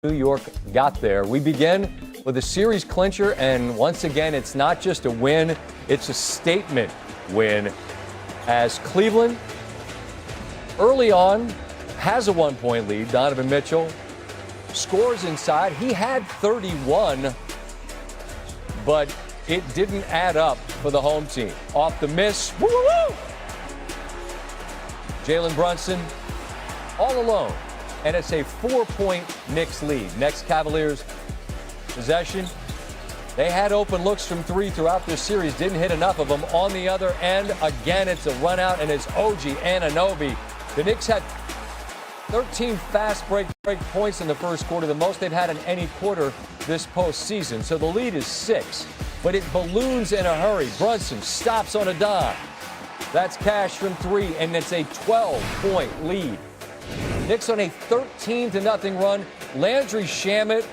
New York got there. We begin with a series clincher, and once again, it's not just a win, it's a statement win. As Cleveland, early on, has a one-point lead. Donovan Mitchell scores inside. He had 31, but it didn't add up for the home team. Off the miss, woo-woo-woo! Jalen Brunson all alone. And it's a 4-point Knicks lead. Next Cavaliers possession. They had open looks from three throughout this series. Didn't hit enough of them. On the other end, again, it's a run out, and it's OG Anunoby. The Knicks had 13 fast break points in the first quarter, the most they've had in any quarter this postseason. So the lead is 6, but it balloons in a hurry. Brunson stops on a dime. That's cash from 3, and it's a 12-point lead. Knicks on a 13-0 run. Landry Shamet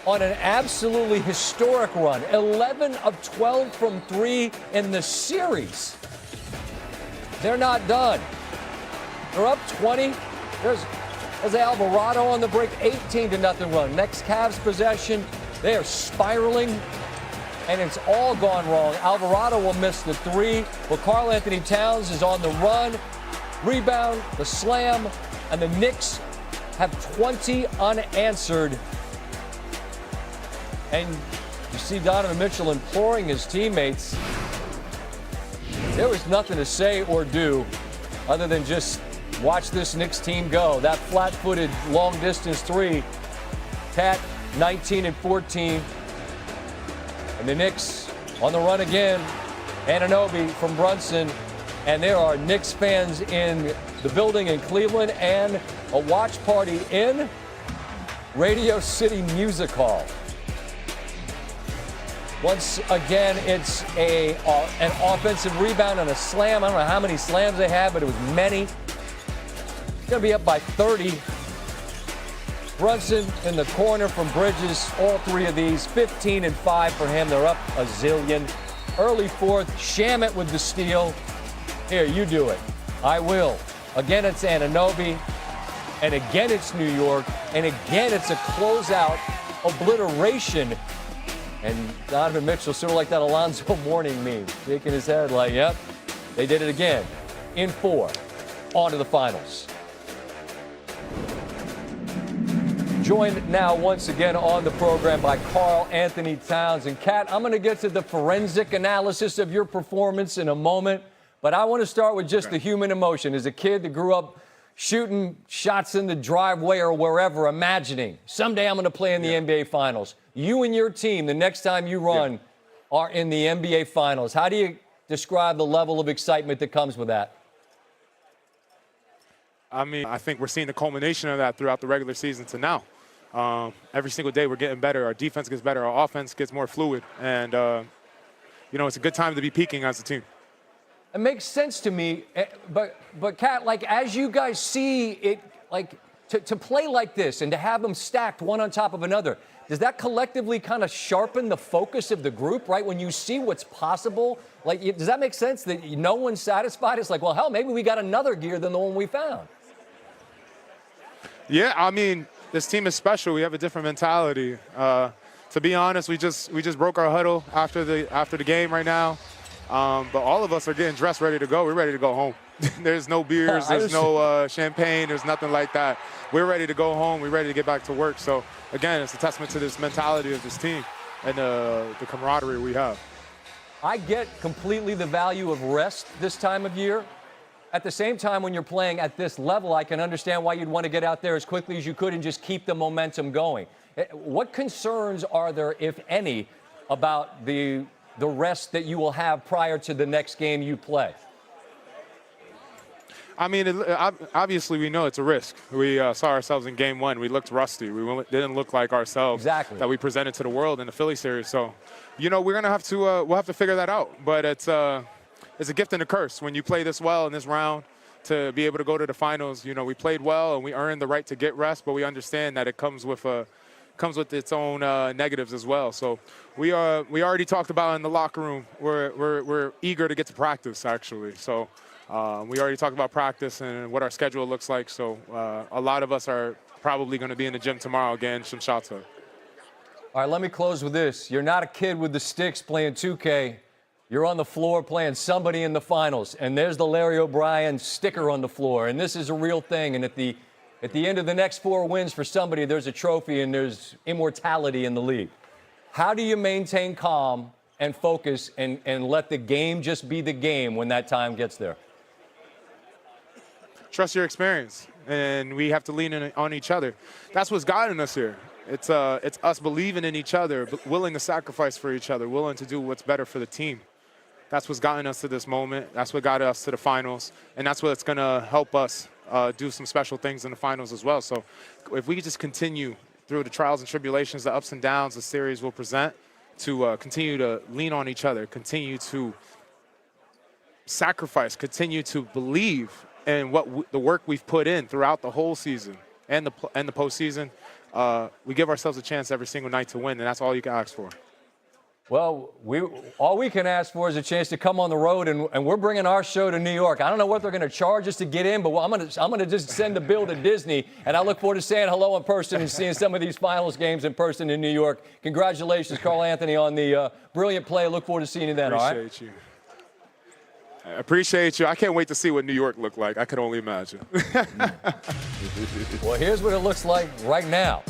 on an absolutely historic run. 11 of 12 from 3 in the series. They're not done. They're up 20. There's Alvarado on the break. 18-0 run. Next Cavs possession. They are spiraling, and it's all gone wrong. Alvarado will miss the 3. But Karl-Anthony Towns is on the run. Rebound, the slam, and the Knicks have 20 unanswered. And you see Donovan Mitchell imploring his teammates. There was nothing to say or do other than just watch this Knicks team go. That flat-footed long-distance 3, Cat 19 and 14. And the Knicks on the run again. Anunoby from Brunson. And there are Knicks fans in the building in Cleveland and a watch party in Radio City Music Hall. Once again, it's an offensive rebound and a slam. I don't know how many slams they had, but it was many. Going to be up by 30. Brunson in the corner from Bridges. All 3 of these, 15 and 5 for him. They're up a zillion. Early fourth, Shamet with the steal. Here, you do it. I will. Again, it's Anunoby. And again, it's New York. And again, it's a closeout obliteration. And Donovan Mitchell, sort of like that Alonzo Mourning meme, shaking his head like, yep, they did it again. In 4. On to the finals. Joined now once again on the program by Karl-Anthony Towns. And Kat, I'm going to get to the forensic analysis of your performance in a moment. But I want to start with just the human emotion. As a kid that grew up shooting shots in the driveway or wherever, imagining someday I'm going to play in the NBA Finals. You and your team, the next time you run, are in the NBA Finals. How do you describe the level of excitement that comes with that? I mean, I think we're seeing the culmination of that throughout the regular season to now. Every single day we're getting better. Our defense gets better. Our offense gets more fluid. And, it's a good time to be peaking as a team. It makes sense to me, but Kat, like, as you guys see it, like, to play like this and to have them stacked one on top of another, does that collectively kind of sharpen the focus of the group, right? When you see what's possible, like, does that make sense that no one's satisfied? It's like, well, hell, maybe we got another gear than the one we found. Yeah, I mean, this team is special. We have a different mentality. To be honest, we just broke our huddle after the game right now. But all of us are getting dressed, ready to go. We're ready to go home. There's no beers, there's no champagne, there's nothing like that. We're ready to go home. We're ready to get back to work. So, again, it's a testament to this mentality of this team and the camaraderie we have. I get completely the value of rest this time of year. At the same time, when you're playing at this level, I can understand why you'd want to get out there as quickly as you could and just keep the momentum going. What concerns are there, if any, about the rest that you will have prior to the next game you play? I mean, obviously we know it's a risk. We saw ourselves in game 1. We looked rusty. We didn't look like ourselves that we presented to the world in the Philly series. So, we're going to have to we'll have to figure that out. But it's a gift and a curse when you play this well in this round to be able to go to the finals. We played well and we earned the right to get rest, but we understand that it comes with its own negatives as well. So we already talked about in the locker room. We're eager to get to practice, actually. So We already talked about practice and what our schedule looks like, so a lot of us are probably going to be in the gym tomorrow getting some shots up. All right, let me close with this. You're not a kid with the sticks playing 2K. You're on the floor playing somebody in the finals, and there's the Larry O'Brien sticker on the floor, and this is a real thing. And at the end of the next 4 wins for somebody, there's a trophy and there's immortality in the league. How do you maintain calm and focus and let the game just be the game when that time gets there? Trust your experience, and we have to lean in on each other. That's what's guiding us here. It's us believing in each other, willing to sacrifice for each other, willing to do what's better for the team. That's what's gotten us to this moment. That's what got us to the finals, and that's what's going to help us do some special things in the finals as well. So if we just continue through the trials and tribulations, the ups and downs the series will present, to continue to lean on each other, continue to sacrifice, continue to believe in the work we've put in throughout the whole season and the postseason, we give ourselves a chance every single night to win, and that's all you can ask for. Well, all we can ask for is a chance to come on the road, and we're bringing our show to New York. I don't know what they're going to charge us to get in, but I'm going to just send the bill to Disney, and I look forward to saying hello in person and seeing some of these finals games in person in New York. Congratulations, Carl Anthony, on the brilliant play. I look forward to seeing you then, all right? Appreciate you. I appreciate you. I can't wait to see what New York looked like. I can only imagine. Well, here's what it looks like right now.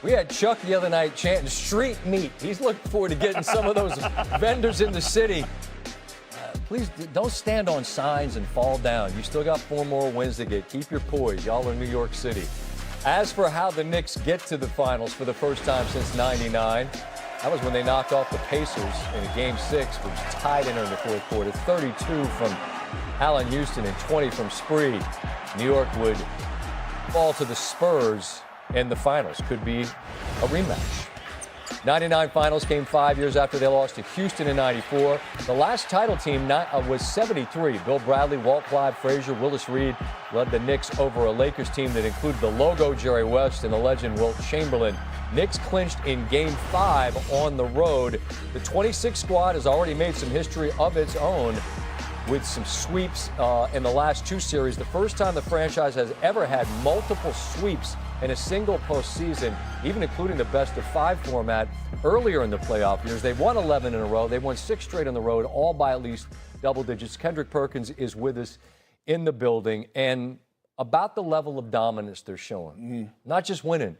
We had Chuck the other night chanting street meat. He's looking forward to getting some of those vendors in the city. Please don't stand on signs and fall down. You still got 4 more wins to get. Keep your poise. Y'all are New York City. As for how the Knicks get to the finals for the first time since '99, that was when they knocked off the Pacers in Game 6, which tied in the fourth quarter. 32 from Allen Houston and 20 from Spree. New York would fall to the Spurs in the finals. Could be a rematch. 99 finals came 5 years after they lost to Houston in 94. The last title team was 73. Bill Bradley, Walt Clyde Frazier, Willis Reed led the Knicks over a Lakers team that included the logo Jerry West and the legend Wilt Chamberlain. Knicks clinched in Game 5 on the road. The 26 squad has already made some history of its own with some sweeps in the last 2 series. The first time the franchise has ever had multiple sweeps in a single postseason, even including the best-of-5 format earlier in the playoff years. They won 11 in a row. They won 6 straight on the road, all by at least double digits. Kendrick Perkins is with us in the building. And about the level of dominance they're showing, not just winning.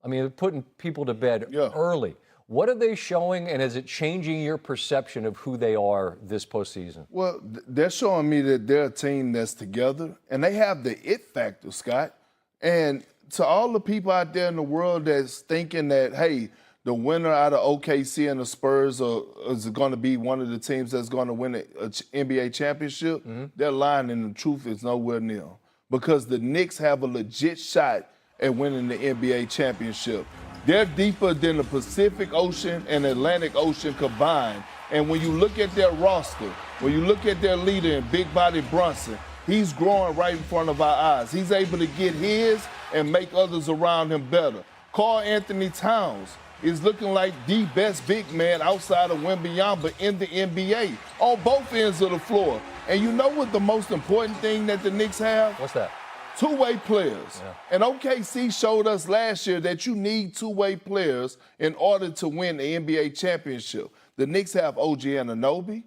I mean, they're putting people to bed early. What are they showing, and is it changing your perception of who they are this postseason? Well, they're showing me that they're a team that's together, and they have the it factor, Scott. And to all the people out there in the world that's thinking that, hey, the winner out of OKC and the Spurs is going to be one of the teams that's going to win an NBA championship, they're lying, and the truth is nowhere near. Because the Knicks have a legit shot at winning the NBA championship. They're deeper than the Pacific Ocean and Atlantic Ocean combined. And when you look at their roster, when you look at their leader in Big Body Brunson, he's growing right in front of our eyes. He's able to get his and make others around him better. Karl Anthony Towns is looking like the best big man outside of Wembanyama in the NBA on both ends of the floor. And you know what the most important thing that the Knicks have? What's that? Two-way players. Yeah. And OKC showed us last year that you need two-way players in order to win the NBA championship. The Knicks have OG Anunoby,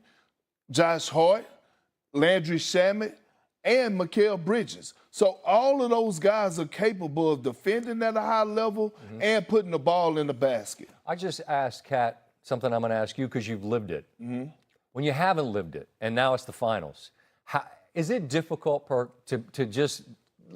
Josh Hart, Landry Shamet, and Mikal Bridges. So all of those guys are capable of defending at a high level and putting the ball in the basket. I just asked Kat something I'm going to ask you because you've lived it. When you haven't lived it, and now it's the finals, is it difficult, to just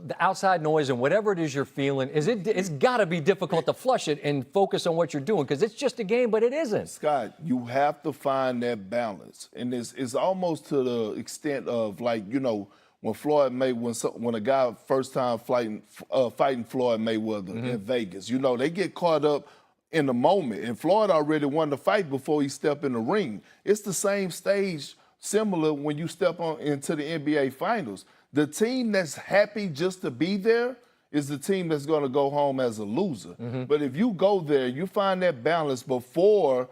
the outside noise and whatever it is you're feeling, it's got to be difficult to flush it and focus on what you're doing because it's just a game, but it isn't. Scott, you have to find that balance. And it's almost to the extent of, like, you know, when Floyd Mayweather, when a guy first time fighting Floyd Mayweather in Vegas, you know, they get caught up in the moment. And Floyd already won the fight before he stepped in the ring. It's the same stage, similar when you step into the NBA Finals. The team that's happy just to be there is the team that's going to go home as a loser. But if you go there, you find that balance beforehand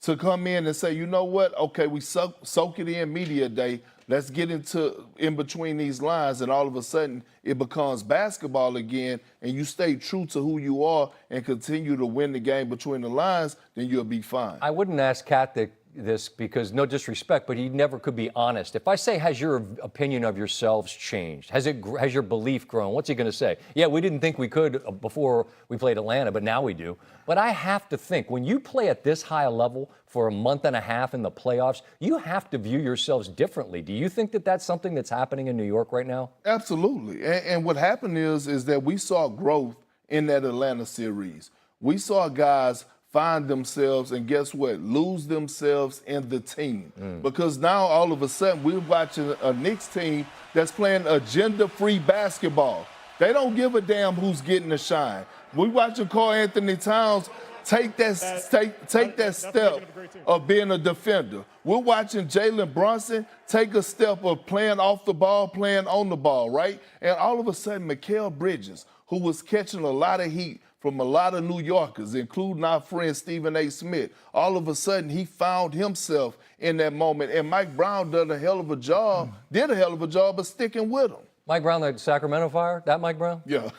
to come in and say, you know what, okay, we soak it in media day. Let's get in between these lines, and all of a sudden it becomes basketball again, and you stay true to who you are and continue to win the game between the lines, then you'll be fine. I wouldn't ask Kat this because no disrespect, but he never could be honest. If I say, has your opinion of yourselves changed? Has your belief grown? What's he going to say? Yeah, we didn't think we could before we played Atlanta, but now we do. But I have to think, when you play at this high a level for a month and a half in the playoffs, you have to view yourselves differently. Do you think that that's something that's happening in New York right now? Absolutely. And what happened is that we saw growth in that Atlanta series. We saw guys find themselves and guess what? Lose themselves in the team. Because now all of a sudden we're watching a Knicks team that's playing agenda-free basketball. They don't give a damn who's getting the shine. We're watching Karl Anthony Towns take that step of being a defender. We're watching Jalen Brunson take a step of playing off the ball, playing on the ball, right? And all of a sudden, Mikal Bridges, who was catching a lot of heat from a lot of New Yorkers, including our friend Stephen A. Smith, all of a sudden he found himself in that moment. And Mike Brown did a hell of a job of sticking with him. Mike Brown, the Sacramento Fire? That Mike Brown? Yeah.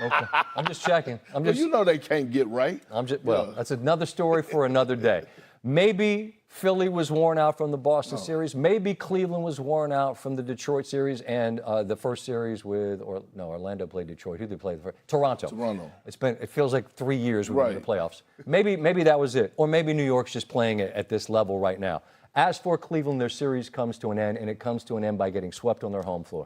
Okay. I'm just checking. Well, you know they can't get right. That's another story for another day. Maybe Philly was worn out from the Boston series. Maybe Cleveland was worn out from the Detroit series and the first series with, Orlando played Detroit. Who did they play? Toronto. It feels like 3 years we were in the playoffs. Maybe that was it. Or maybe New York's just playing it at this level right now. As for Cleveland, their series comes to an end, and it comes to an end by getting swept on their home floor.